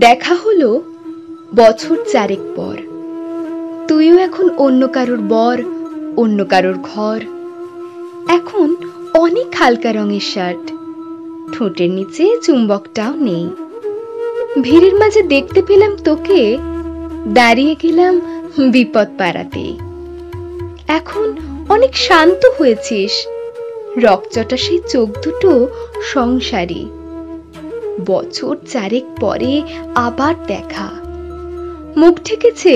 দেখা হলো বছর চারেক পর। তুইও এখন অন্য কারোর বর, অন্য কারোর ঘর। এখন অনেক হালকা রঙের শার্ট, ঠোঁটের নিচে চুম্বকটাও নেই। ভিড়ের মাঝে দেখতে পেলাম তোকে, দাঁড়িয়ে গেলাম বিপদ পাড়াতে। এখন অনেক শান্ত হয়েছিস, রকচটা সেই চোখ দুটো সংসারী। বছর চারেক পরে আবার দেখা, মুখ ঠেকেছে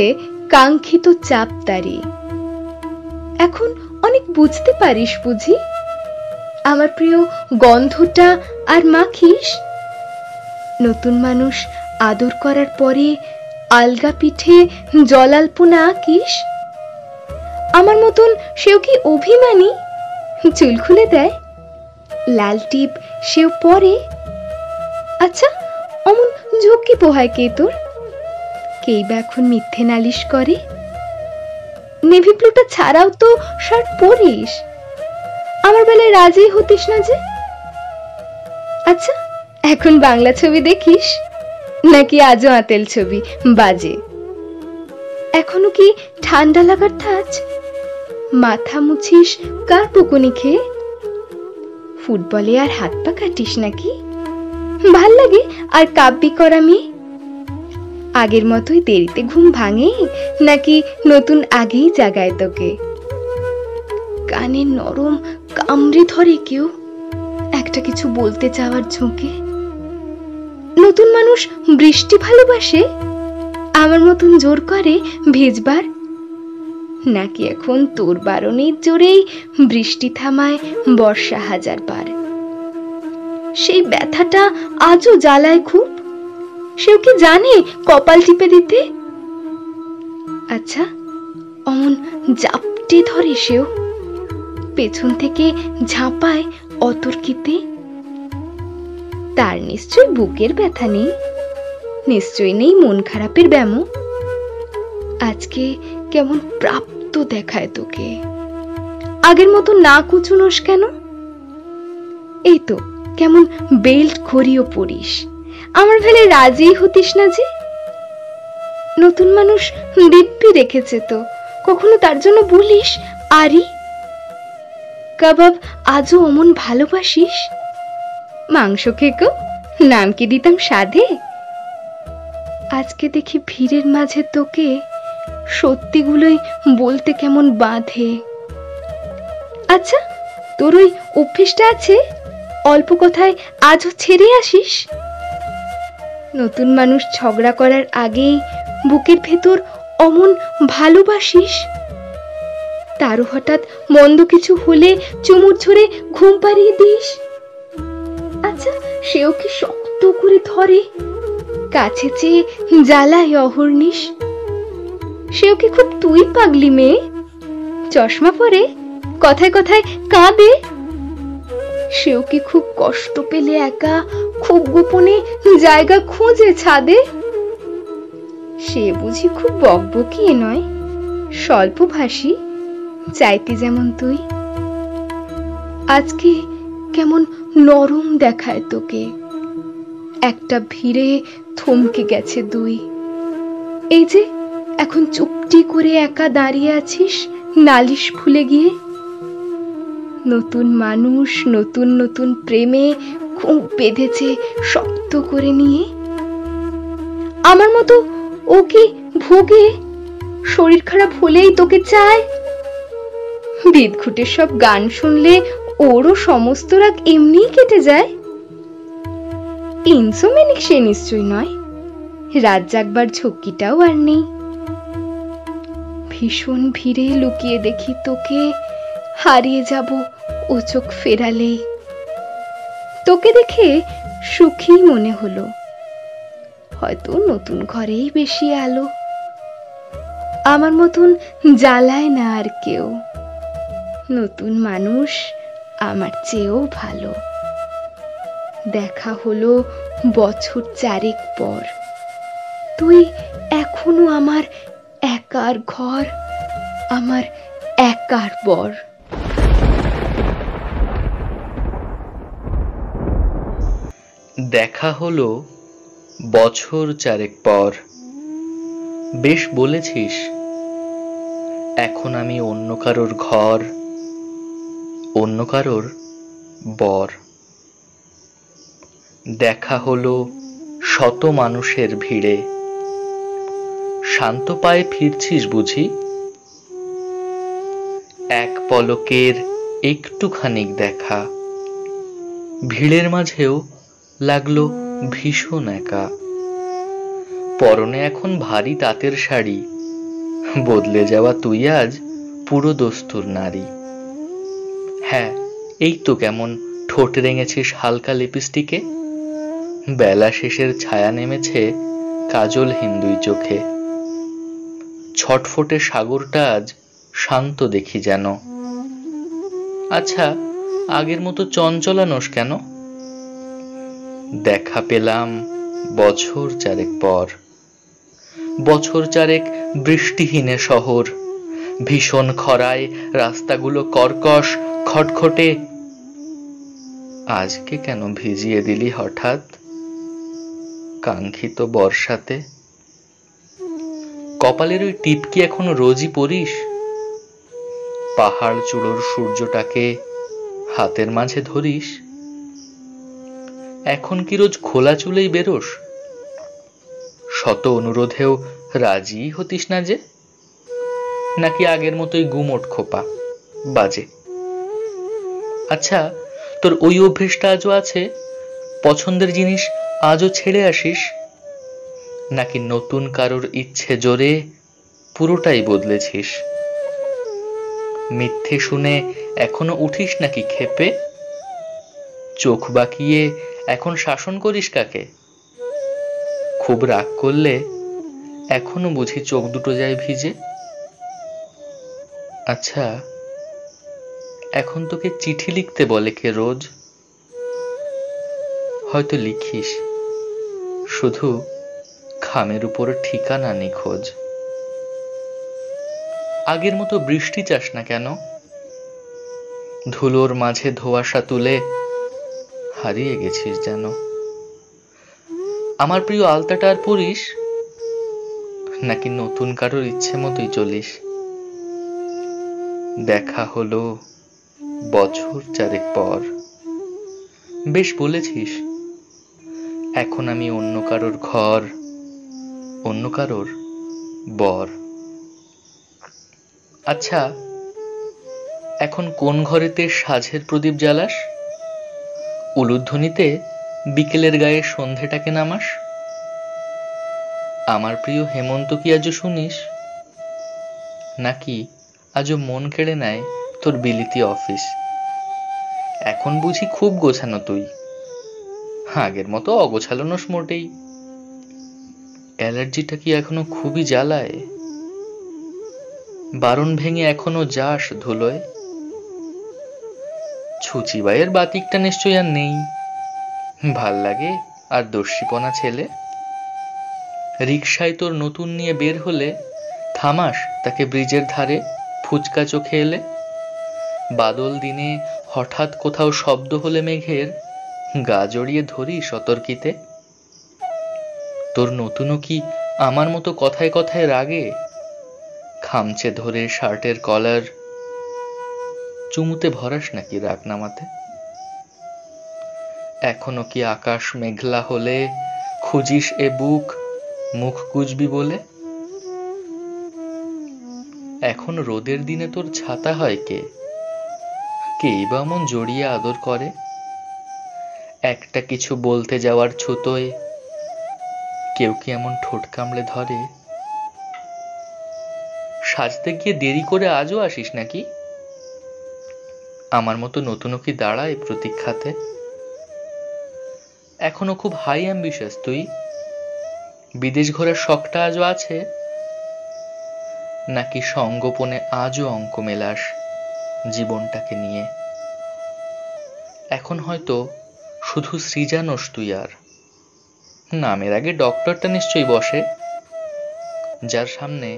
কাঙ্ক্ষিত চাপদারি। এখন অনেক বুঝতে পারিস বুঝি, আমার প্রিয় গন্ধটা আর মাখিস। নতুন মানুষ আদর করার পরে আলগা পিঠে জলাল্পনা আঁকিস। আমার মতন সেও কি অভিমানী, চুল খুলে দেয়, লাল টিপ সেও পরে। আচ্ছা, অমন ঝক্কি পোহায় কে তোর? কেই বা এখন মিথ্যে নালিশ করে? নেভি ব্লুটা ছাড়াও তো শার্ট পরিস, আমার বেলায় রাজি হতিস না যে। আচ্ছা, এখন বাংলা ছবি দেখিস নাকি আজও আতেল ছবি বাজে? এখনো কি ঠান্ডা লাগার ধাঁচ? মাথা মুছিস কার বকুনি খেয়ে? ফুটবলে আর হাত পা কাটিস নাকি? ভাল লাগে আর কাব্যি করা মেয়ে? আগের মতোই দেরিতে ঘুম ভাঙে নাকি নতুন আগেই জাগায় তোকে? কানে নরম কামড়ে ধরে কেউ একটা কিছু বলতে চাওয়ার ঝোঁকে? নতুন মানুষ বৃষ্টি ভালোবাসে, আমার মতন জোর করে ভিজবার? নাকি এখন তোর বারণের জোরেই বৃষ্টি থামায় বর্ষা হাজার বার? সেই ব্যথাটা আজও জ্বালায় খুব, সেও কি জানে কপাল টিপে দিতে? আচ্ছা, অমন জাপটে ধরে সেও, পেছন থেকে ঝাঁপায় অতর্কিতে। তার নিশ্চয় বুকের ব্যথা নেই, নিশ্চয় নেই মন খারাপের ব্যামো। আজকে কেমন প্রাপ্ত দেখায় তোকে, আগের মতো না কুচুনোস কেন? এই তো কেমন বেল্ট ঘড়িও পরিস, আমার ভেলে রাজি হতিস না যে। নতুন মানুষ দিব্যি রেখেছে তো, কখনো তার জন্য বলিস আরি? কাবাব আজও অমন ভালোবাসিস? মাংস খেকো নাম কি দিতাম সাধে? আজকে দেখি ভিড়ের মাঝে তোকে, সত্যিগুলোই বলতে কেমন বাঁধে। আচ্ছা, তোর ওই অভ্যেসটা আছে অল্প কথায় আজও ছেড়ে আসিস? নতুন মানুষ ঝগড়া করার আগেই বুকের ভেতর অমন ভালোবাসিস? তারও হঠাৎ মন্দ কিছু হলে চুমুর ঝরে ঘুম পাড়িয়ে দিস? আচ্ছা, সেও কি শক্ত করে ধরে, কাছে চেয়ে জ্বালায় অহর্নিশ? সেও কি খুব তুই পাগলি মেয়ে, চশমা পরে, কথায় কথায় কাঁদে? সেও কি খুব কষ্ট পেলে একা খুব গোপনে জায়গা খোঁজে ছাদে? সে বুঝি খুব বকবকি নয়, স্বল্পভাষী, চাইতে যেমন তুই? আজকে কেমন নরম দেখায় তোকে, একটা ভিড়ে থমকে গেছে দুই। এই যে এখন চুপটি করে একা দাঁড়িয়ে আছিস নালিশ ভুলে গিয়ে। নতুন মানুষ নতুন নতুন প্রেমে খুব বেঁধেছে শক্ত করে নিয়ে। আমার মতো ও কি ভোগে, শরীর খারাপ হলেই তোকে চায়? বিদঘুটের সব গান শুনলে ওরও সমস্ত রাগ এমনিই কেটে যায়। ইনসোমেনিক সে নিশ্চয় নয়, রাত জাগবার ঝক্কিটাও আর নেই। ভীষণ ভিড়ে লুকিয়ে দেখি তোকে, হারিয়ে যাব ও চোখ ফেরালেই। তোকে দেখে সুখী মনে হলো, হয়তো নতুন ঘরেই বেশি আলো। আমার মতন জ্বালায় না আর কেউ, নতুন মানুষ আমার চেয়েও ভালো। দেখা হলো বছর চারেক পর, তুই এখনো আমার একার ঘর, আমার একার বর। দেখা হলো বছর চারেক পর। বেশ বলেছিস, এখন আমি অন্য কারোর ঘর, অন্য কারোর বর। দেখা হলো শত মানুষের ভিড়ে, শান্ত পায়ে ফিরছিস বুঝি? এক পলকের একটুখানিক দেখা, ভিড়ের মাঝেও লাগলো ভীষণ একা। পরনে এখন ভারী তাঁতের শাড়ি, বদলে যাওয়া তুই আজ পুরো দস্তুর নারী। হ্যাঁ, এই তো কেমন ঠোঁট রেঙেছিস হালকা লিপস্টিকে, বেলা শেষের ছায়া নেমেছে কাজলহীন দুই চোখে। ছটফটে সাগরটা আজ শান্ত দেখি যেন। আচ্ছা, আগের মতো চঞ্চলানোস কেন? দেখা পেলাম বছর চারেক পর। বছর চারেক বৃষ্টিহীনে শহর, ভীষণ খরায় রাস্তাগুলো কর্কশ খটখটে। আজকে কেন ভিজিয়ে দিলি হঠাৎ কাঙ্ক্ষিত বর্ষাতে? কপালের ওই টিপ কি এখনো রোজই পরিস? পাহাড় চূড়োর সূর্যটাকে হাতের মাঝে ধরিস? এখন কি রোজ খোলা চুলেই বেরোস? শত অনুরোধেও রাজি হতিস না যে? নাকি আগের মতোই গুমোট খোপা বাজে? আচ্ছা, তোর ওই অভ্যেসটা আজও আছে? পছন্দের জিনিস আজও ছেড়ে আসিস? নাকি নতুন কারোর ইচ্ছে জোরে পুরোটাই বদলেছিস? মিথ্যে শুনে এখনো উঠিস নাকি ক্ষেপে? চোখ বাঁকিয়ে এখন শাসন করিস কাকে? খুব রাগ করলে এখনো বুঝি চোখ দুটো যায় ভিজে? আচ্ছা, এখন তোকে চিঠি লিখতে বলে কে রোজ? হয়তো লিখিস, শুধু খামের উপর ঠিকানা নিখোঁজ। আগের মতো বৃষ্টি চাস না কেন? ধুলোর মাঝে ধোঁয়াশা তুলে হারিয়ে গেছিস যেন। আমার প্রিয় আলতাটা আর পরিস, নাকি নতুন কারোর ইচ্ছে মতোই চলিস? দেখা হলো বছর চারেক পর। বেশ বলেছিস, এখন আমি অন্য কারোর ঘর, অন্য কারোর বর। আচ্ছা, এখন কোন ঘরেতে সাঝের প্রদীপ জ্বালাস? উলুধ্বনিতে বিকেলের গায়ে সন্ধেটাকে নামাস? আমার প্রিয় হেমন্ত কি আজও শুনিস? নাকি আজও মন কেড়ে নেয় তোর বিলিতি অফিস? এখন বুঝি খুব গোছানো তুই, আগের মতো অগোছালো নোস মোটেই। অ্যালার্জিটা কি এখনো খুবই জ্বালায়? বারণ ভেঙে এখনো যাস ধুলোয়? ছুচিবাইয়ের বাতিকটা নিশ্চয় আর নেই, ভাল লাগে আর দস্যিপনা ছেলে? রিকশায় তোর নতুন নিয়ে বের হলে থামাস তাকে ব্রিজের ধারে ফুচকা চোখে এলে? বাদল দিনে হঠাৎ কোথাও শব্দ হলে মেঘের, গা জড়িয়ে ধরি সতর্কিতে? তোর নতুনও কি আমার মতো কথায় কথায় রাগে? খামচে ধরে শার্টের কলার চুমুতে ভরাস নাকি রাগ নামাতে? এখনো কি আকাশ মেঘলা হলে খুঁজিস এ বুক মুখ গুজবি বলে? এখন রোদের দিনে তোর ছাতা হয় কে? কেই বা মন জড়িয়ে আদর করে? একটা কিছু বলতে যাওয়ার ছুতোয় কেউ কি এমন ঠোঁট কামড়ে ধরে? সাজতে গিয়ে দেরি করে আজও আসিস নাকি? আমার মতো নতুনও কি দাঁড়ায় প্রতীক্ষাতে? এখনো খুব হাই অ্যাম্বিশাস তুই? বিদেশ ঘোরার শখটা আজও আছে? নাকি সঙ্গোপনে আজও অঙ্ক মেলাস জীবনটাকে নিয়ে? এখন হয়তো শুধু সৃজানোস তুই আর। নামের আগে ডক্টরটা নিশ্চয়ই বসে, যার সামনে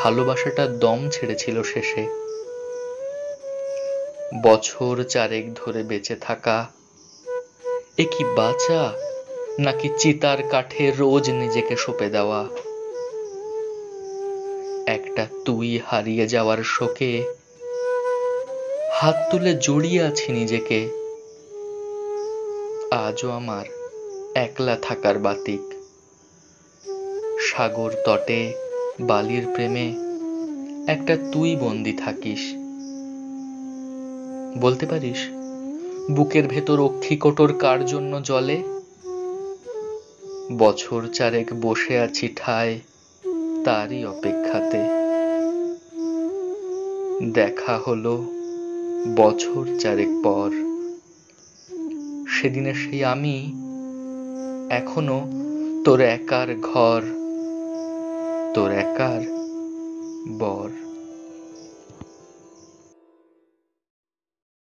ভালোবাসাটা দম ছেড়েছিল শেষে। বছর চারেক ধরে বেঁচে থাকা, এ কি বাঁচা নাকি চিতার কাঠে রোজ নিজেকে সঁপে দেওয়া? একটা তুই হারিয়ে যাওয়ার শোকে হাত তুলে জড়িয়ে আছি নিজেকে। আজও আমার একলা থাকার বাতিক। সাগর তটে বালির প্রেমে একটা তুই বন্দি থাকিস। বলতে পারিস বুকের ভেতর অক্ষিকোটর কার জন্য জলে? বছর চারেক বসে আছি ঠায় তারই অপেক্ষাতে। দেখা হলো বছর চারেক পর, সেদিনের সেই আমি এখনো তোর একার ঘর, তোর একার বর।